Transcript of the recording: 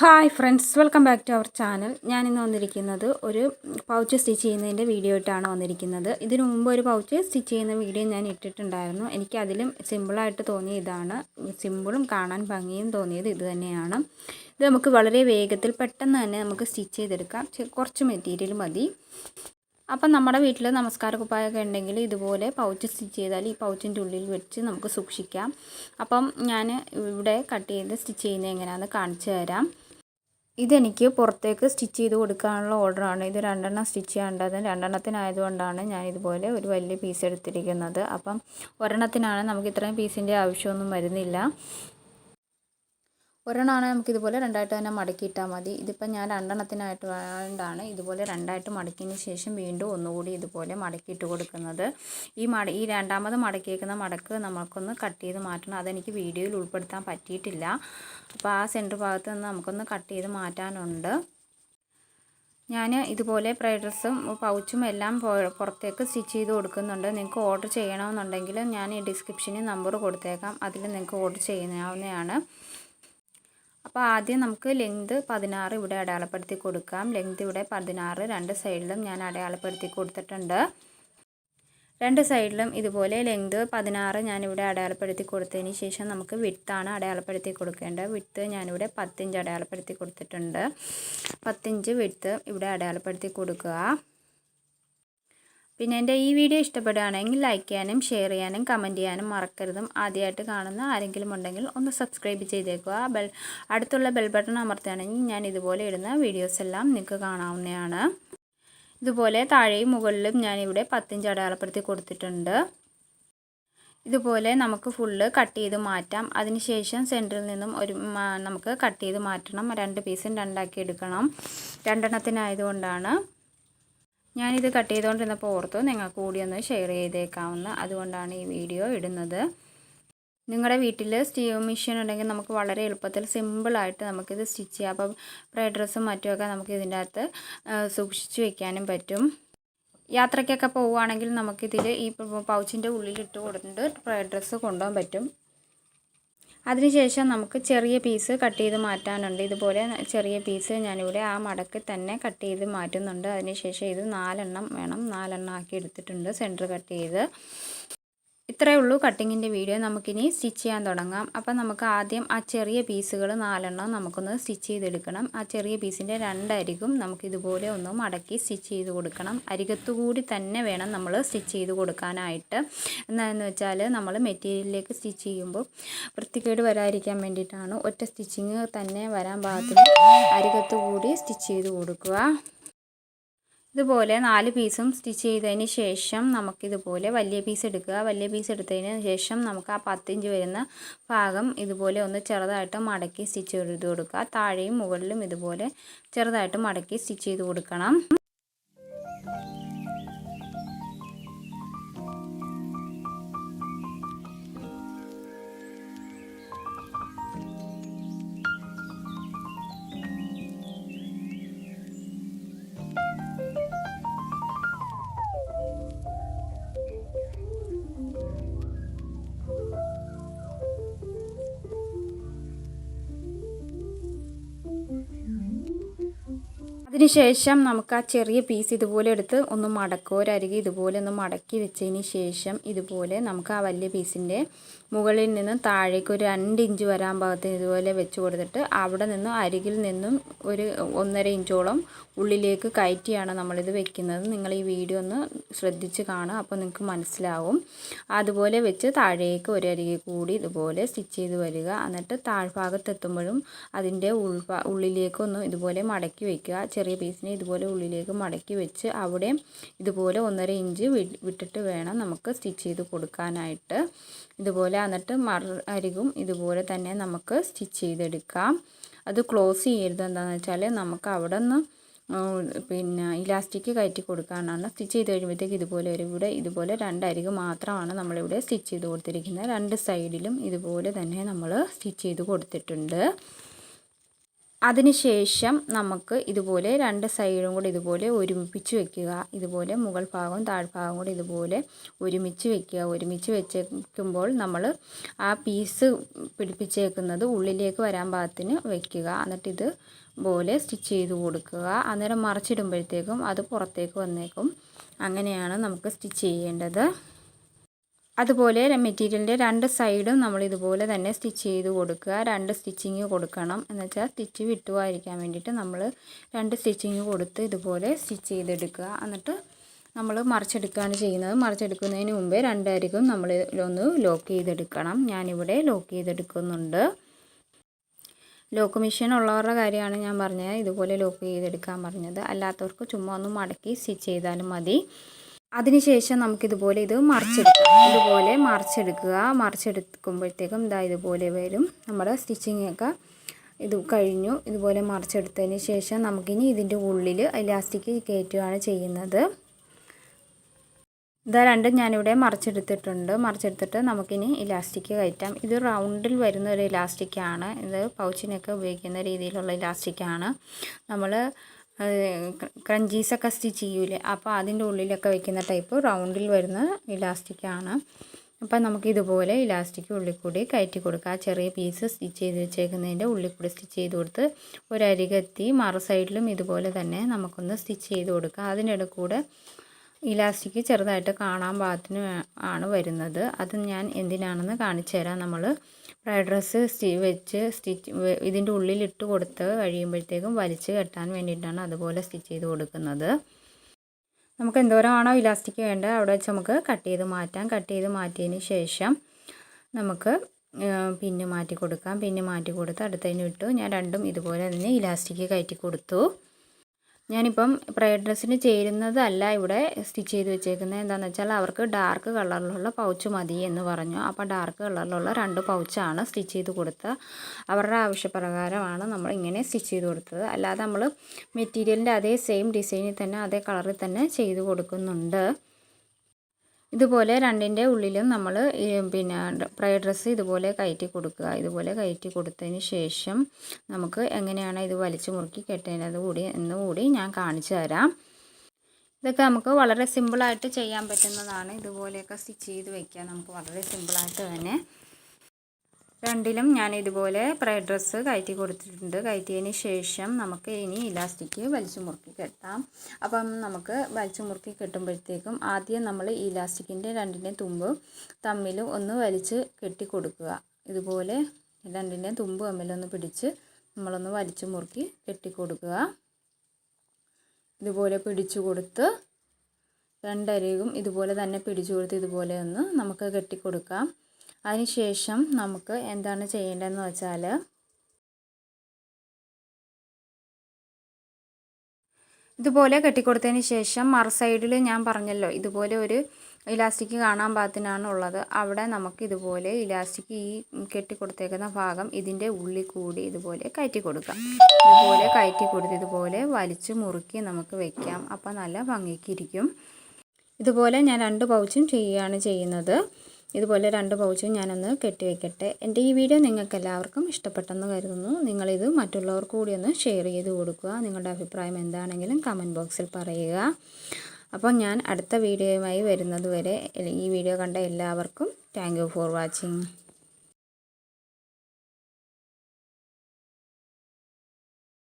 Hi friends, welcome back to our channel. ഞാനിന്ന് വന്നിരിക്കുന്നത് ഒരു പൗച്ച് സ്റ്റിച്ച് ചെയ്യുന്നതിൻ്റെ വീഡിയോ ആയിട്ടാണ് വന്നിരിക്കുന്നത്. ഇതിനു മുമ്പ് ഒരു പൗച്ച് സ്റ്റിച്ച് ചെയ്യുന്ന വീഡിയോ ഞാൻ ഇട്ടിട്ടുണ്ടായിരുന്നു. എനിക്ക് അതിലും സിമ്പിളായിട്ട് തോന്നിയ ഇതാണ്. സിമ്പിളും കാണാൻ ഭംഗിയും തോന്നിയത് ഇത് തന്നെയാണ്. ഇത് നമുക്ക് വളരെ വേഗത്തിൽ പെട്ടെന്ന് തന്നെ നമുക്ക് സ്റ്റിച്ച് ചെയ്തെടുക്കാം. കുറച്ച് മെറ്റീരിയൽ മതി. അപ്പം നമ്മുടെ വീട്ടിൽ നമസ്കാര കുപ്പായൊക്കെ ഉണ്ടെങ്കിൽ ഇതുപോലെ പൗച്ച് സ്റ്റിച്ച് ചെയ്താൽ ഈ പൗച്ചിൻ്റെ ഉള്ളിൽ വെച്ച് നമുക്ക് സൂക്ഷിക്കാം. അപ്പം ഞാൻ ഇവിടെ കട്ട് ചെയ്ത് സ്റ്റിച്ച് ചെയ്യുന്നത് എങ്ങനെയാണെന്ന് കാണിച്ചു തരാം. ഇതെനിക്ക് പുറത്തേക്ക് സ്റ്റിച്ച് ചെയ്ത് കൊടുക്കാനുള്ള ഓർഡറാണ്. ഇത് 2 സ്റ്റിച്ച് ചെയ്യേണ്ടത്. 2 ഞാൻ ഇതുപോലെ ഒരു വലിയ പീസ് എടുത്തിരിക്കുന്നത്. അപ്പം ഒരെണ്ണത്തിനാണ് നമുക്ക് ഇത്രയും പീസിൻ്റെ ആവശ്യമൊന്നും വരുന്നില്ല. ഒരെണ്ണമാണ് നമുക്കിതുപോലെ 2ആയിട്ട് തന്നെ മടക്കിയിട്ടാൽ മതി. ഇതിപ്പോൾ ഞാൻ 2 വേണ്ടാണ് ഇതുപോലെ 2ആയിട്ട് മടക്കിയതിന് ശേഷം വീണ്ടും ഒന്നുകൂടി ഇതുപോലെ മടക്കിയിട്ട് കൊടുക്കുന്നത്. ഈ രണ്ടാമത് മടക്കിയേക്കുന്ന മടക്ക് നമുക്കൊന്ന് കട്ട് ചെയ്ത് മാറ്റണം. അതെനിക്ക് വീഡിയോയിൽ ഉൾപ്പെടുത്താൻ പറ്റിയിട്ടില്ല. അപ്പോൾ ആ സെൻറ്റർ ഭാഗത്ത് നിന്ന് നമുക്കൊന്ന് കട്ട് ചെയ്ത് മാറ്റാനുണ്ട്. ഞാൻ ഇതുപോലെ ഫ്രൈഡ് ഡ്രസ്സും പൗച്ചും എല്ലാം പുറത്തേക്ക് സ്റ്റിച്ച് ചെയ്ത് കൊടുക്കുന്നുണ്ട്. നിങ്ങൾക്ക് ഓർഡർ ചെയ്യണമെന്നുണ്ടെങ്കിൽ ഞാൻ ഈ ഡിസ്ക്രിപ്ഷനിൽ നമ്പർ കൊടുത്തേക്കാം. അതിൽ നിങ്ങൾക്ക് ഓർഡർ ചെയ്യാവുന്നതാണ്. അപ്പോൾ ആദ്യം നമുക്ക് ലെങ്ത് 16 ഇവിടെ അടയാളപ്പെടുത്തി കൊടുക്കാം. ലെങ്ത് ഇവിടെ 16 2 സൈഡിലും ഞാൻ അടയാളപ്പെടുത്തി കൊടുത്തിട്ടുണ്ട്. 2 സൈഡിലും ഇതുപോലെ ലെങ്ത് 16 ഞാനിവിടെ അടയാളപ്പെടുത്തി കൊടുത്തതിന് ശേഷം നമുക്ക് വിഡ്ത്താണ് അടയാളപ്പെടുത്തി കൊടുക്കേണ്ടത്. വിഡ്ത്ത് ഞാനിവിടെ 10 ഇഞ്ച് അടയാളപ്പെടുത്തി കൊടുത്തിട്ടുണ്ട്. 10 ഇഞ്ച് വിഡ്ത്ത് ഇവിടെ അടയാളപ്പെടുത്തി കൊടുക്കുക. പിന്നെ എൻ്റെ ഈ വീഡിയോ ഇഷ്ടപ്പെടുകയാണെങ്കിൽ ലൈക്ക് ചെയ്യാനും ഷെയർ ചെയ്യാനും കമൻറ്റ് ചെയ്യാനും മറക്കരുതും. ആദ്യമായിട്ട് കാണുന്ന ആരെങ്കിലും ഉണ്ടെങ്കിൽ ഒന്ന് സബ്സ്ക്രൈബ് ചെയ്തേക്കുക. അടുത്തുള്ള ബെൽ ബട്ടൺ അമർത്തുകയാണെങ്കിൽ ഞാൻ ഇതുപോലെ ഇടുന്ന വീഡിയോസ് എല്ലാം നിങ്ങൾക്ക് കാണാവുന്നതാണ്. ഇതുപോലെ താഴെയും മുകളിലും ഞാനിവിടെ 10 ഇഞ്ച് അടയാളപ്പെടുത്തി കൊടുത്തിട്ടുണ്ട്. ഇതുപോലെ നമുക്ക് ഫുള്ള് കട്ട് ചെയ്ത് മാറ്റാം. അതിനുശേഷം സെൻറ്ററിൽ നിന്നും നമുക്ക് കട്ട് ചെയ്ത് മാറ്റണം. 2 പീസും 2ആക്കി എടുക്കണം. 2 ഞാനിത് കട്ട് ചെയ്തുകൊണ്ടിരുന്നപ്പോൾ ഓർത്തു നിങ്ങൾക്ക് കൂടി ഒന്ന് ഷെയർ ചെയ്തേക്കാവുന്ന, അതുകൊണ്ടാണ് ഈ വീഡിയോ ഇടുന്നത്. നിങ്ങളുടെ വീട്ടിൽ മെഷീൻ ഉണ്ടെങ്കിൽ നമുക്ക് വളരെ എളുപ്പത്തിൽ സിമ്പിളായിട്ട് നമുക്കിത് സ്റ്റിച്ച് ചെയ്യാം. അപ്പം ഫ്രൈഡ് ഡ്രസ്സും മറ്റുമൊക്കെ നമുക്ക് ഇതിൻ്റെ അകത്ത് സൂക്ഷിച്ച് വയ്ക്കാനും പറ്റും. യാത്രയ്ക്കൊക്കെ പോവുകയാണെങ്കിൽ നമുക്കിതിൽ ഈ പൗച്ചിൻ്റെ ഉള്ളിലിട്ട് കൊടുത്തിട്ട് ഫ്രൈഡ് ഡ്രസ്സ് കൊണ്ടുപോകാൻ പറ്റും. അതിനുശേഷം നമുക്ക് ചെറിയ പീസ് കട്ട് ചെയ്ത് മാറ്റാനുണ്ട്. ഇതുപോലെ ചെറിയ പീസ് ഞാനിവിടെ ആ മടക്കിൽ തന്നെ കട്ട് ചെയ്ത് മാറ്റുന്നുണ്ട്. അതിനുശേഷം ഇത് 4 വേണം. 4 ആക്കി എടുത്തിട്ടുണ്ട് സെൻറ്റർ കട്ട് ചെയ്ത്. ഇത്രയേ ഉള്ളൂ കട്ടിങ്ങിൻ്റെ വീഡിയോ. നമുക്കിനി സ്റ്റിച്ച് ചെയ്യാൻ തുടങ്ങാം. അപ്പം നമുക്ക് ആദ്യം ആ ചെറിയ പീസുകൾ 4 നമുക്കൊന്ന് സ്റ്റിച്ച് ചെയ്തെടുക്കണം. ആ ചെറിയ പീസിൻ്റെ 2 അരികും നമുക്കിതുപോലെ ഒന്ന് മടക്കി സ്റ്റിച്ച് ചെയ്ത് കൊടുക്കണം. അരികത്തുകൂടി തന്നെ വേണം നമ്മൾ സ്റ്റിച്ച് ചെയ്ത് കൊടുക്കാനായിട്ട്. എന്താണെന്ന് വെച്ചാൽ നമ്മൾ മെറ്റീരിയലിലേക്ക് സ്റ്റിച്ച് ചെയ്യുമ്പോൾ വൃത്തികേട് വരാതിരിക്കാൻ വേണ്ടിയിട്ടാണ്. ഒറ്റ സ്റ്റിച്ചിങ് തന്നെ വരാൻ പാകത്തിന് അരികത്തുകൂടി സ്റ്റിച്ച് ചെയ്ത് കൊടുക്കുക. ഇതുപോലെ 4 പീസും സ്റ്റിച്ച് ചെയ്തതിന് ശേഷം നമുക്കിതുപോലെ വലിയ പീസ് എടുക്കുക. വലിയ പീസ് എടുത്തതിന് ശേഷം നമുക്ക് ആ 10 ഇഞ്ച് വരുന്ന ഭാഗം ഇതുപോലെ ഒന്ന് ചെറുതായിട്ട് മടക്കി സ്റ്റിച്ച് ചെയ്ത് കൊടുക്കുക. താഴെയും മുകളിലും ഇതുപോലെ ചെറുതായിട്ട് മടക്കി സ്റ്റിച്ച് ചെയ്ത് കൊടുക്കണം. അതിനുശേഷം നമുക്ക് ആ ചെറിയ പീസ് ഇതുപോലെ എടുത്ത് ഒന്ന് മടക്കുക. ഒരരികെ ഇതുപോലെ ഒന്ന് മടക്കി വെച്ചതിന് ശേഷം ഇതുപോലെ നമുക്ക് ആ വലിയ പീസിൻ്റെ മുകളിൽ നിന്നും താഴേക്ക് ഒരു 2 ഇഞ്ച് വരാൻ പാകത്തിന് ഇതുപോലെ വെച്ച് കൊടുത്തിട്ട് അവിടെ നിന്നും അരികിൽ നിന്നും ഒരു 1.5 ഇഞ്ചോളം ഉള്ളിലേക്ക് കയറ്റിയാണ് നമ്മളിത് വെക്കുന്നത്. നിങ്ങൾ ഈ വീഡിയോ ഒന്ന് ശ്രദ്ധിച്ച് കാണുക, അപ്പോൾ നിങ്ങൾക്ക് മനസ്സിലാവും. അതുപോലെ വെച്ച് താഴേക്ക് ഒരരികെ കൂടി ഇതുപോലെ സ്റ്റിച്ച് ചെയ്ത് വരിക. എന്നിട്ട് താഴ്ഭാഗത്തെത്തുമ്പോഴും അതിൻ്റെ ഉള്ളിലേക്കൊന്ന് ഇതുപോലെ മടക്കി വയ്ക്കുക. ചെറിയ പീസിനെ ഇതുപോലെ ഉള്ളിലേക്ക് മടക്കി വെച്ച് അവിടെ ഇതുപോലെ 1.5 ഇഞ്ച് വിട്ടിട്ട് വേണം നമുക്ക് സ്റ്റിച്ച് ചെയ്ത് കൊടുക്കാനായിട്ട്. ഇതുപോലെ എന്നിട്ട് അരികും ഇതുപോലെ തന്നെ നമുക്ക് സ്റ്റിച്ച് ചെയ്തെടുക്കാം. അത് ക്ലോസ് ചെയ്യരുത്. എന്താണെന്ന് വെച്ചാൽ നമുക്ക് അവിടെ നിന്ന് പിന്നെ ഇലാസ്റ്റിക് കയറ്റി കൊടുക്കാനാണ്. സ്റ്റിച്ച് ചെയ്ത് കഴിയുമ്പോഴത്തേക്ക് ഇതുപോലെ ഒരു ഇവിടെ ഇതുപോലെ 2 അരിക് മാത്രമാണ് നമ്മളിവിടെ സ്റ്റിച്ച് ചെയ്ത് കൊടുത്തിരിക്കുന്നത്. 2 സൈഡിലും ഇതുപോലെ തന്നെ നമ്മൾ സ്റ്റിച്ച് ചെയ്ത് കൊടുത്തിട്ടുണ്ട്. അതിനുശേഷം നമുക്ക് ഇതുപോലെ രണ്ട് സൈഡും കൂടി ഇതുപോലെ ഒരുമിപ്പിച്ച് വെക്കുക. ഇതുപോലെ മുകൾ ഭാഗവും താഴ്ഭാഗവും കൂടി ഇതുപോലെ ഒരുമിച്ച് വെക്കുക. ഒരുമിച്ച് വെച്ചേക്കുമ്പോൾ നമ്മൾ ആ പീസ് പിടിപ്പിച്ചേക്കുന്നത് ഉള്ളിലേക്ക് വരാൻ പാകത്തിന് വെക്കുക. എന്നിട്ട് ഇതുപോലെ സ്റ്റിച്ച് ചെയ്ത് കൊടുക്കുക. അന്നേരം മറിച്ചിടുമ്പോഴത്തേക്കും അത് പുറത്തേക്ക് വന്നേക്കും. അങ്ങനെയാണ് നമുക്ക് സ്റ്റിച്ച് ചെയ്യേണ്ടത്. അതുപോലെ മെറ്റീരിയലിൻ്റെ രണ്ട് സൈഡും നമ്മൾ ഇതുപോലെ തന്നെ സ്റ്റിച്ച് ചെയ്ത് കൊടുക്കുക. രണ്ട് സ്റ്റിച്ചിങ് കൊടുക്കണം. എന്നുവെച്ചാൽ സ്റ്റിച്ച് വിട്ടുപോകാതിരിക്കാൻ വേണ്ടിയിട്ട് നമ്മൾ രണ്ട് സ്റ്റിച്ചിങ് കൊടുത്ത് ഇതുപോലെ സ്റ്റിച്ച് ചെയ്തെടുക്കുക. എന്നിട്ട് നമ്മൾ മറിച്ചെടുക്കുകയാണ് ചെയ്യുന്നത്. മറിച്ചെടുക്കുന്നതിന് മുമ്പേ രണ്ടരികും നമ്മൾ ഒന്ന് ലോക്ക് ചെയ്തെടുക്കണം. ഞാനിവിടെ ലോക്ക് ചെയ്തെടുക്കുന്നുണ്ട്. ലോക്ക് മെഷീൻ ഉള്ളവരുടെ കാര്യമാണ് ഞാൻ പറഞ്ഞത് ഇതുപോലെ ലോക്ക് ചെയ്തെടുക്കാൻ പറഞ്ഞത്. അല്ലാത്തവർക്ക് ചുമ്മാ ഒന്ന് മടക്കി സ്റ്റിച്ച് ചെയ്താലും മതി. അതിനുശേഷം നമുക്കിതുപോലെ ഇത് മറിച്ചെടുക്കാം. ഇതുപോലെ മറിച്ചെടുക്കുക. മറിച്ചെടുക്കുമ്പോഴത്തേക്കും ഇതുപോലെ വരും. നമ്മുടെ സ്റ്റിച്ചിങ്ങൊക്കെ ഇത് കഴിഞ്ഞു. ഇതുപോലെ മറിച്ചെടുത്തതിന് ശേഷം നമുക്കിനി ഇതിൻ്റെ ഉള്ളിൽ ഇലാസ്റ്റിക് കയറ്റുകയാണ് ചെയ്യുന്നത്. രണ്ടും ഞാനിവിടെ മറിച്ചെടുത്തിട്ടുണ്ട്. മറിച്ചെടുത്തിട്ട് നമുക്കിനി ഇലാസ്റ്റിക് കയറ്റാം. ഇത് റൗണ്ടിൽ വരുന്ന ഒരു ഇലാസ്റ്റിക്കാണ്. ഇത് പൗച്ചിനൊക്കെ ഉപയോഗിക്കുന്ന രീതിയിലുള്ള ഇലാസ്റ്റിക്കാണ്. നമ്മൾ ക്രഞ്ചീസൊക്കെ സ്റ്റിച്ച് ചെയ്യൂലേ, അപ്പോൾ അതിൻ്റെ ഉള്ളിലൊക്കെ വെക്കുന്ന ടൈപ്പ് റൗണ്ടിൽ വരുന്ന ഇലാസ്റ്റിക്കാണ്. അപ്പോൾ നമുക്കിതുപോലെ ഇലാസ്റ്റിക് ഉള്ളിൽ കൂടി കയറ്റി കൊടുക്കുക. ചെറിയ പീസ് സ്റ്റിച്ച് ചെയ്ത് വെച്ചേക്കുന്നതിൻ്റെ ഉള്ളിൽ കൂടി സ്റ്റിച്ച് ചെയ്ത് കൊടുത്ത് ഒരരികെത്തി മറു സൈഡിലും ഇതുപോലെ തന്നെ നമുക്കൊന്ന് സ്റ്റിച്ച് ചെയ്ത് കൊടുക്കുക. അതിനിടെ കൂടെ ഇലാസ്റ്റിക് ചെറുതായിട്ട് കാണാൻ പാകത്തിന് ആണ് വരുന്നത്. അത് ഞാൻ എന്തിനാണെന്ന് കാണിച്ചു തരാം. നമ്മൾ ഫ്രൈഡ് ഡ്രസ്സ് സ്റ്റിച്ച് ഇതിൻ്റെ ഉള്ളിൽ ഇട്ട് കൊടുത്ത് കഴിയുമ്പോഴത്തേക്കും വലിച്ച് കെട്ടാൻ വേണ്ടിയിട്ടാണ് അതുപോലെ സ്റ്റിച്ച് ചെയ്ത് കൊടുക്കുന്നത്. നമുക്ക് എന്തോരമാണോ ഇലാസ്റ്റിക് വേണ്ടത് അവിടെ വെച്ച് നമുക്ക് കട്ട് ചെയ്ത് മാറ്റാം. കട്ട് ചെയ്ത് മാറ്റിയതിന് ശേഷം നമുക്ക് പിന്ന് മാറ്റി കൊടുക്കാം. പിന്ന് മാറ്റി കൊടുത്ത് അടുത്തതിന് വിട്ടു. ഞാൻ രണ്ടും ഇതുപോലെ തന്നെ ഇലാസ്റ്റിക് കയറ്റി കൊടുത്തു. ഞാനിപ്പം ഫ്രൈഡ് ഡ്രസ്സിന് ചേരുന്നതല്ല ഇവിടെ സ്റ്റിച്ച് ചെയ്ത് വെച്ചേക്കുന്നത്. എന്താണെന്ന് വെച്ചാൽ അവർക്ക് ഡാർക്ക് കളറിലുള്ള പൗച്ച് മതി എന്ന് പറഞ്ഞു. അപ്പോൾ ഡാർക്ക് കളറിലുള്ള രണ്ട് പൗച്ചാണ് സ്റ്റിച്ച് ചെയ്ത് കൊടുത്തത്. അവരുടെ ആവശ്യപ്രകാരമാണ് നമ്മൾ ഇങ്ങനെ സ്റ്റിച്ച് ചെയ്ത് കൊടുത്തത്. അല്ലാതെ നമ്മൾ മെറ്റീരിയലിൻ്റെ അതേ സെയിം ഡിസൈനിൽ തന്നെ അതേ കളറിൽ തന്നെ ചെയ്ത് കൊടുക്കുന്നുണ്ട്. ഇതുപോലെ രണ്ടിൻ്റെ ഉള്ളിലും നമ്മൾ ഫ്രൈഡ് ഡ്രസ്സ് ഇതുപോലെ കയറ്റി കൊടുക്കുക. ഇതുപോലെ കയറ്റി കൊടുത്തതിന് ശേഷം നമുക്ക് എങ്ങനെയാണ് ഇത് വലിച്ചു മുറുക്കി കെട്ടേണ്ടത് എന്നുകൂടി ഞാൻ കാണിച്ചു തരാം. ഇതൊക്കെ നമുക്ക് വളരെ സിമ്പിളായിട്ട് ചെയ്യാൻ പറ്റുന്നതാണ്. ഇതുപോലെയൊക്കെ സ്റ്റിച്ച് ചെയ്ത് വയ്ക്കുക നമുക്ക് വളരെ സിമ്പിളായിട്ട് തന്നെ. രണ്ടിലും ഞാൻ ഇതുപോലെ ഫ്രൈഡ് ഡ്രസ്സ് കയറ്റി കൊടുത്തിട്ടുണ്ട്. കയറ്റിയതിന് ശേഷം നമുക്ക് ഇനി ഇലാസ്റ്റിക് വലിച്ചു മുറുക്കി കെട്ടാം. അപ്പം നമുക്ക് വലിച്ചു മുറുക്കി കെട്ടുമ്പോഴത്തേക്കും ആദ്യം നമ്മൾ ഈ ഇലാസ്റ്റിക്കിൻ്റെ രണ്ടിൻ്റെ തുമ്പ് തമ്മിൽ ഒന്ന് വലിച്ച് കെട്ടി കൊടുക്കുക. ഇതുപോലെ രണ്ടിൻ്റെ തുമ്പ് തമ്മിലൊന്ന് പിടിച്ച് നമ്മളൊന്ന് വലിച്ചു മുറുക്കി കെട്ടി കൊടുക്കുക. ഇതുപോലെ പിടിച്ചു കൊടുത്ത് രണ്ടരികും ഇതുപോലെ തന്നെ പിടിച്ചു കൊടുത്ത് ഇതുപോലെ ഒന്ന് നമുക്ക് കെട്ടിക്കൊടുക്കാം. അതിനുശേഷം നമുക്ക് എന്താണ് ചെയ്യേണ്ടതെന്ന് വെച്ചാൽ ഇതുപോലെ കെട്ടിക്കൊടുത്തതിന് ശേഷം മറു സൈഡിൽ ഞാൻ പറഞ്ഞല്ലോ ഇതുപോലെ ഒരു ഇലാസ്റ്റിക് കാണാൻ പാകത്തിനാണ് ഉള്ളത്. അവിടെ നമുക്ക് ഇതുപോലെ ഇലാസ്റ്റിക് ഈ കെട്ടിക്കൊടുത്തേക്കുന്ന ഭാഗം ഇതിൻ്റെ ഉള്ളിൽ കൂടി ഇതുപോലെ കയറ്റി കൊടുക്കാം. ഇതുപോലെ കയറ്റി കൊടുത്ത് ഇതുപോലെ വലിച്ച് മുറുക്കി നമുക്ക് വയ്ക്കാം. അപ്പോൾ നല്ല ഭംഗിക്കിരിക്കും. ഇതുപോലെ ഞാൻ രണ്ട് പൗച്ചും ചെയ്യുകയാണ് ചെയ്യുന്നത്. ഇതുപോലെ രണ്ട് പൗച്ചും ഞാനൊന്ന് കെട്ടി വയ്ക്കട്ടെ. എൻ്റെ ഈ വീഡിയോ നിങ്ങൾക്ക് എല്ലാവർക്കും ഇഷ്ടപ്പെട്ടെന്ന് കരുതുന്നു. നിങ്ങളിത് മറ്റുള്ളവർക്ക് കൂടി ഒന്ന് ഷെയർ ചെയ്ത് കൊടുക്കുക. നിങ്ങളുടെ അഭിപ്രായം എന്താണെങ്കിലും കമൻറ്റ് ബോക്സിൽ പറയുക. അപ്പോൾ ഞാൻ അടുത്ത വീഡിയോയുമായി വരുന്നത് വരെ ഈ വീഡിയോ കണ്ട എല്ലാവർക്കും താങ്ക് യു ഫോർ വാച്ചിങ്.